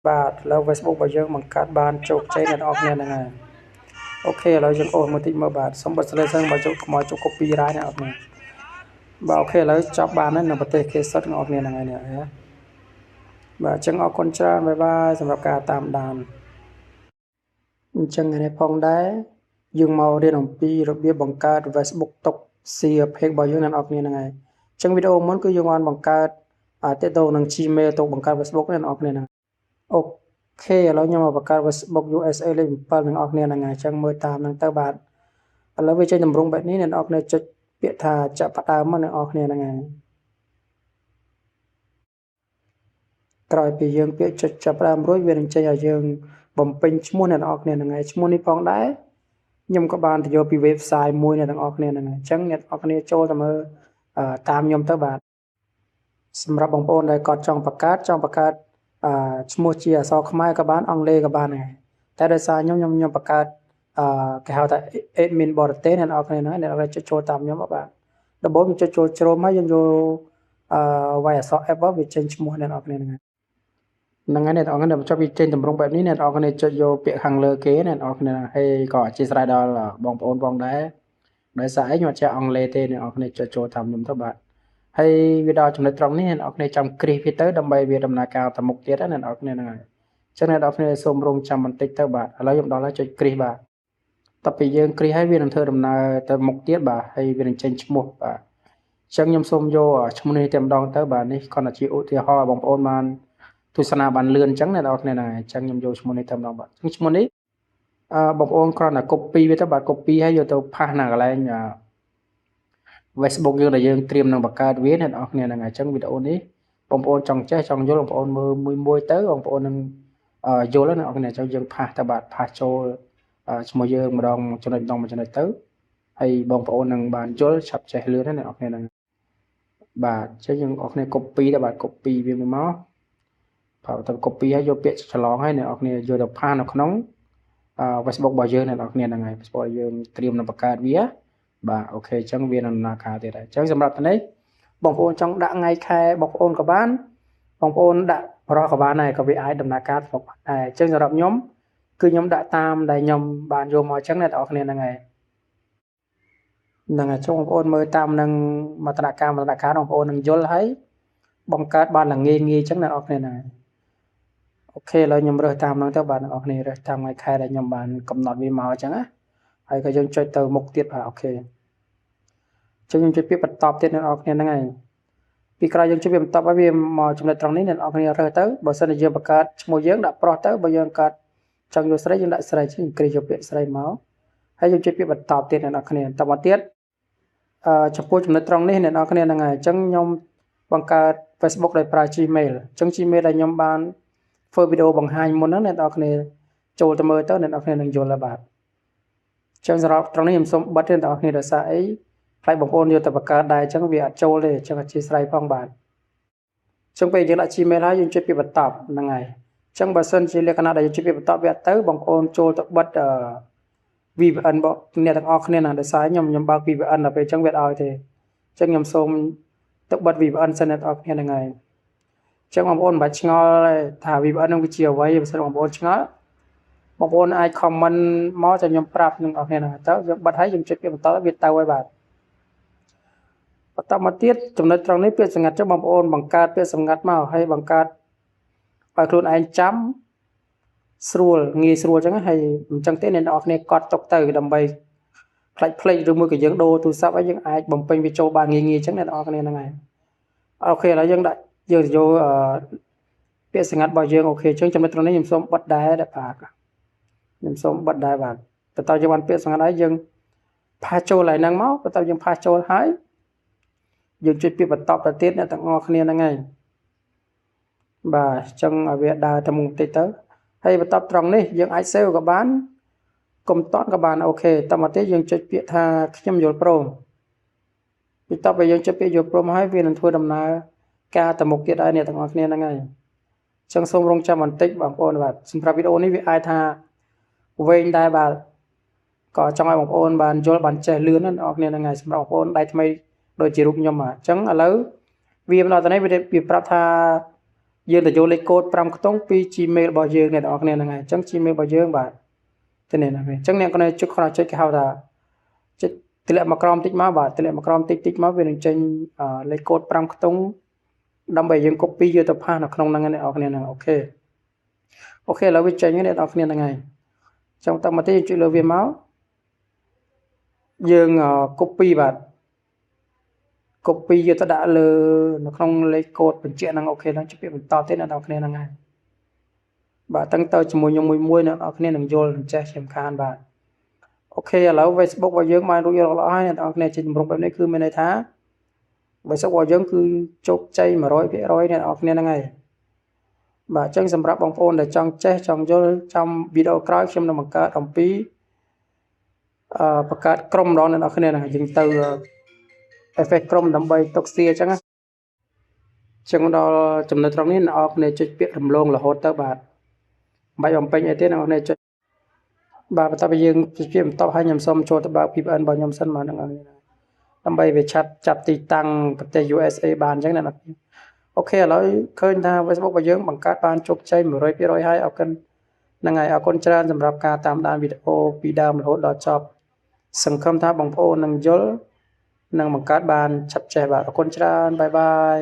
បាទឥឡូវ Facebook របស់យើងបង្កើតបានជោគជ័យអ្នកនរគ្នាហ្នឹងហើយអូខេឥឡូវយើងអូសមួយតិចមើលបាទសូមបិទ Selection របស់យើងកុំឲ្យជួប copyright អ្នកនរគ្នាបាទអូខេឥឡូវចាប់បានហើយនៅប្រទេស K-Sot អ្នកនរគ្នាហ្នឹងហើយនេះបាទអញ្ចឹងអរគុណច្រើនបាយបាយសម្រាប់ការតាមដានអញ្ចឹងនេះផងដែរយើងមករៀនអំពីរបៀបបង្កើត Facebook ទុក share page របស់យើងអ្នកនរគ្នាហ្នឹងហើយអញ្ចឹងវីដេអូមុនគឺយើងបានបង្កើតទាក់ទងនឹង Gmail ទុកបង្កើត Facebook អ្នកនរគ្នាហ្នឹងអូខេឥឡូវខ្ញុំមកបង្កើត Facebook USA លេខ7អ្នកនរគ្នាហ្នឹងហើយអញ្ចឹងមើលតាមហ្នឹងទៅបាទឥឡូវវាចេញតម្រង់បែបនេះអ្នកនរគ្នាចុចពាក្យថាចាប់ផ្ដើមមកអ្នកនរគ្នាហ្នឹងហើយក្រោយពីយើងពាក្យចុចចាប់ផ្ដើមរួចវានឹងចេញឲ្យយើងបំពេញឈ្មោះអ្នកនរគ្នាហ្នឹងហើយឈ្មោះនេះផងដែរខ្ញុំក៏បានទៅយកពី website មួយអ្នកទាំងអស់គ្នាហ្នឹងហើយអញ្ចឹងអ្នកទាំងអស់គ្នាចូលទៅមើលតាមខ្ញុំទៅបាទសម្រាប់បងប្អូនដែលគាត់ចង់បង្កើតឈ្មោះជាអក្សរខ្មែរក៏បានអង់គ្លេសក៏បានដែរតែដោយសារខ្ញុំបង្កើតគេហៅថា admin បរទេសអ្នកនរគ្នាហ្នឹងអ្នកនរចុចចូលតាមខ្ញុំបាទដំបូងខ្ញុំចុចចូលជ្រុំហើយយើងយកវាយអក្សរ F វាចេញឈ្មោះអ្នកនរគ្នាហ្នឹងហើយអ្នកនរគ្នាបញ្ចប់វាចេញតម្រង់បែបនេះអ្នកនរគ្នាចុចយកពាក្យខាងលើគេអ្នកនរគ្នាហើយក៏អធិស្ឋានដល់បងប្អូនផងដែរដោយសារអីខ្ញុំអត់ចេះអង់គ្លេសទេអ្នកនរគ្នាចុចចូលតាមខ្ញុំទៅបាទហើយវាដល់ចំណុចត្រង់នេះអ្នកនរគ្នាចាំគ្រីសវាទៅដើម្បីវាដំណើរការទៅមុខទៀតណាអ្នកនរគ្នាហ្នឹងហើយអញ្ចឹងអ្នកនរគ្នាសូមរងចាំបន្តិចទៅបាទឥឡូវខ្ញុំដល់ហើយចុចគ្រីសបាទតទៅពីយើងគ្រីសហើយវានឹងធ្វើដំណើរទៅមុខទៀតបាទហើយវានឹងចេញឈ្មោះបាទអញ្ចឹងខ្ញុំសូមយកឈ្មោះនេះតែម្ដងទៅបាទនេះគ្រាន់តែជាឧទាហរណ៍បងប្អូនបានទស្សនាបានលឿនអញ្ចឹងអ្នកនរគ្នាហ្នឹងហើយអញ្ចឹងខ្ញុំយកឈ្មោះនេះតែម្ដងបាទឈ្មោះនេះបងប្អូនគ្រាន់តែ copy វាទៅបាទ copy ហើយយកទៅផាសនៅកន្លែងFacebook យើងដែលយើងត្រៀមនឹងបង្កើតវាអ្នកនរគ្នាហ្នឹងហើយអញ្ចឹងវីដេអូនេះបងប្អូនចង់ចេះចង់យល់បងប្អូនមើលមួយទៅបងប្អូននឹងយល់ណាអ្នកនរគ្នាអញ្ចឹងយើងផាសទៅបាទផាសចូលឈ្មោះយើងម្ដងចំណុចទៅហើយបងប្អូននឹងបានយល់ឆាប់ចេះលឿនណាអ្នកនរគ្នាហ្នឹងបាទអញ្ចឹងយើងអ្នកនរគ្នា copy ទៅបាទ copy វាមកបើទៅ copy ហើយយកពាក្យច្រឡងហើយអ្នកនរគ្នាយកទៅផាសនៅក្នុងFacebook របស់យើងអ្នកនរគ្នាហ្នឹងហើយ Facebook យើងត្រៀមនឹងបង្កើតវាបាទអូខេអញ្ចឹងវានឹងដំណើរការទៀតហើយអញ្ចឹងសម្រាប់នេះបងប្អូនចង់ដាក់ថ្ងៃខែបងប្អូនក៏បានបងប្អូនដាក់បរិះក៏បានដែរក៏វាអាចដំណើរការទៅដែរអញ្ចឹងសម្រាប់ខ្ញុំគឺខ្ញុំដាក់តាមដែលខ្ញុំបានយកមកអញ្ចឹងអ្នកនរគ្នាហ្នឹងហើយចង់បងប្អូនមើលតាមនឹងមតនការបងប្អូននឹងយល់ហើយបង្កើតបានឡើងងាយអញ្ចឹងអ្នកនរគ្នាហ្នឹងហើយអូខេឥឡូវខ្ញុំរើសតាមហ្នឹងទៅបាទអ្នកនរគ្នារើសតាមថ្ងៃខែដែលខ្ញុំបានកំណត់វាមកអញ្ចឹងណាហើយក៏យើងចុចទៅមុខទៀតបាទអូខេចឹងខ្ញុំចុចពាក្យបន្តទៀតអ្នកនរគ្នាហ្នឹងហើយពីក្រោយយើងចុចពាក្យបន្តហើយវាមកចំណុចត្រង់នេះអ្នកនរគ្នារើសទៅបើសិនជាយើងបង្កើតឈ្មោះយើងដាក់ប្រុសទៅបើយើងកាត់ចង់យកស្រីយើងដាក់ស្រីចឹងគ្រីយកពាក្យស្រីមកហើយយើងចុចពាក្យបន្តទៀតអ្នកនរគ្នាបន្តមកទៀតចំពោះចំណុចត្រង់នេះអ្នកនរគ្នាហ្នឹងហើយអញ្ចឹងខ្ញុំបង្កើត Facebook ដោយប្រើ Gmail អញ្ចឹង Gmail ដែលខ្ញុំបានធ្វើវីដេអូបង្ហាញមុនហ្នឹងអ្នកនរគ្នាចូលទៅមើលទៅអ្នកនរគ្នានឹងយល់ហើយបាទអញ្ចឹងសម្រាប់ត្រង់នេះខ្ញុំសូមបិទទេអ្នកនរគ្នាដោយសារអីខ្លាចបងប្អូនយកទៅបង្កើតដែរអញ្ចឹងវាអត់ចូលទេអញ្ចឹងអធិស្ឋានផងបាទអញ្ចឹងពេលយើងដាក់ Gmail ហើយយើងចុចពាក្យបន្តហ្នឹងហើយអញ្ចឹងបើសិនជាលក្ខណៈដែលយើងចុចពាក្យបន្តវាអត់ទៅបងប្អូនចូលទៅបិទVPN បងអ្នកទាំងអស់គ្នាណាដោយសារខ្ញុំបើក VPN ដល់ពេលអញ្ចឹងវាអត់ឲ្យទេអញ្ចឹងខ្ញុំសូមទៅបិទ VPN សិនអ្នកទាំងអស់គ្នាហ្នឹងហើយអញ្ចឹងបងប្អូនមិនបាច់ឆ្ងល់ថា VPN នឹងវាជាអ្វីបើសិនបងប្អូនឆ្ងល់បងប្អូនអាច comment មកchoខ្ញុំប្រាប់នឹងអស់គ្នាហ្នឹងទៅយើងបិទហើយយើងចុចពាក្យបន្តវាទៅហើយបាទបន្តមកទៀតចំណុចត្រង់នេះពាក្យសម្ងាត់ចុះបងប្អូនបង្កើតពាក្យសម្ងាត់មកហើយបង្កើតឲ្យខ្លួនឯងចាំស្រួលងាយស្រួលអញ្ចឹងហើយអញ្ចឹងទេអ្នកនរគ្នាកត់ទុកទៅដើម្បីផ្លេចឬមួយក៏យើងដូរទូរស័ព្ទឲ្យយើងអាចបំពេញវាចូលបានងាយអញ្ចឹងអ្នកនរគ្នាហ្នឹងហើយអូខេឥឡូវយើងដាក់យើងយកពាក្យសម្ងាត់របស់យើងអូខេអញ្ចឹងចំណុចត្រង់នេះខ្ញុំសូមបិទដែរបាទខ្ញុំសូមបិទដែរបាទបន្ទាប់យើងបានពាក្យសម្ងាត់ហើយយើងផាសចូលហើយហ្នឹងមកបន្ទាប់យើងផាសចូលហើយយើងចុចពាក្យបន្តទៅទៀតអ្នកទាំងអស់គ្នាហ្នឹងហើយបាទអញ្ចឹងឲ្យវាដើរទៅមុខតិចទៅហើយបន្ទាប់ត្រង់នេះយើងអាច save ក៏បានកុំតន់ក៏បានអូខេតមកទៀតយើងចុចពាក្យថាខ្ញុំយល់ព្រមបន្ទាប់ពីយើងចុចពាក្យយល់ព្រមហើយវានឹងធ្វើដំណើរការទៅមុខទៀតហើយអ្នកទាំងអស់គ្នាហ្នឹងហើយអញ្ចឹងសូមរងចាំបន្តិចបងប្អូនបាទសម្រាប់វីដេអូនេះវាអាចថាវែងដែរបាទក៏ចង់ឲ្យបងប្អូនបានយល់បានចេះលឿនណាអ្នកគ្នាហ្នឹងហើយសម្រាប់បងប្អូនដៃថ្មីដូចជារូបខ្ញុំអញ្ចឹងឥឡូវវាមកដល់ទៅនេះវាប្រាប់ថា យើងទៅយកលេខកូដ5ខ្ទង់ពី Gmail របស់យើងអ្នកនរគ្នាហ្នឹងហើយអញ្ចឹង Gmail របស់យើងបាទទៅនេះហ្នឹងអញ្ចឹងអ្នកគាត់ចុចចុចគេហៅថាចុចតម្លាក់មកក្រោមតិចមកបាទតម្លាក់មកក្រោមតិចមកវានឹងចេញលេខកូដ5ខ្ទង់ដើម្បីយើង copy យកទៅផាសនៅក្នុងហ្នឹងអ្នកនរគ្នាហ្នឹងអូខេឥឡូវវាចេញហើយអ្នកនរគ្នាហ្នឹងហើយចង់តមកទៀតចុចលើវាមកយើង copy បាទ copy យកទៅដាក់លើនៅក្នុងលេខកូដបញ្ជាក់ហ្នឹងអូខេហ្នឹងជិះពាក្យបន្តទៀតអ្នកនរគ្នាហ្នឹងហើយបាទតាំងទៅជាមួយខ្ញុំមួយអ្នកនរគ្នានឹងយល់ចេះខ្ញុំខានបាទអូខេឥឡូវ Facebook របស់យើងបានរួចរាល់អស់ហើយអ្នកនរគ្នាចេញទម្រង់បែបនេះគឺមានន័យថា Facebook របស់យើងគឺជោគជ័យ 100% អ្នកនរគ្នាហ្នឹងហើយបាទអញ្ចឹងសម្រាប់បងប្អូនដែលចង់ចេះចង់យល់ចាំវីដេអូក្រោយខ្ញុំនឹងបង្កើតអំពីបង្កើតក្រុមម្ដងអ្នកនរគ្នាហ្នឹងយើងទៅ effect ក្រុមដើម្បីទុកសៀអញ្ចឹងណាចឹងដល់ចំណុចត្រង់នេះអ្នកនរគ្នាចុចពាក្យរំលងរហូតទៅបាទមិនបាច់បំពេញអីទេអ្នកនរគ្នាចុចបាទបន្ទាប់ពីយើងជិះពាក្យបន្តហើយខ្ញុំសូមចូលទៅបើក VPN របស់ខ្ញុំសិនបាទអ្នកនរគ្នាដើម្បីវាចាប់ទីតាំងប្រទេស USA បានអញ្ចឹងអ្នកនរគ្នាអូខេឥឡូវឃើញថា Facebook របស់យើងបង្កើតបានជោគជ័យ 100% ហើយអរគុណហ្នឹងហើយអរគុណច្រើនសម្រាប់ការតាមដានវីដេអូពីដើមរហូតដល់ចប់សង្ឃឹមថាបងប្អូននឹងយល់នឹងបង្កើតបានឆាប់ចេះបាទអរគុណច្រើនបាយបាយ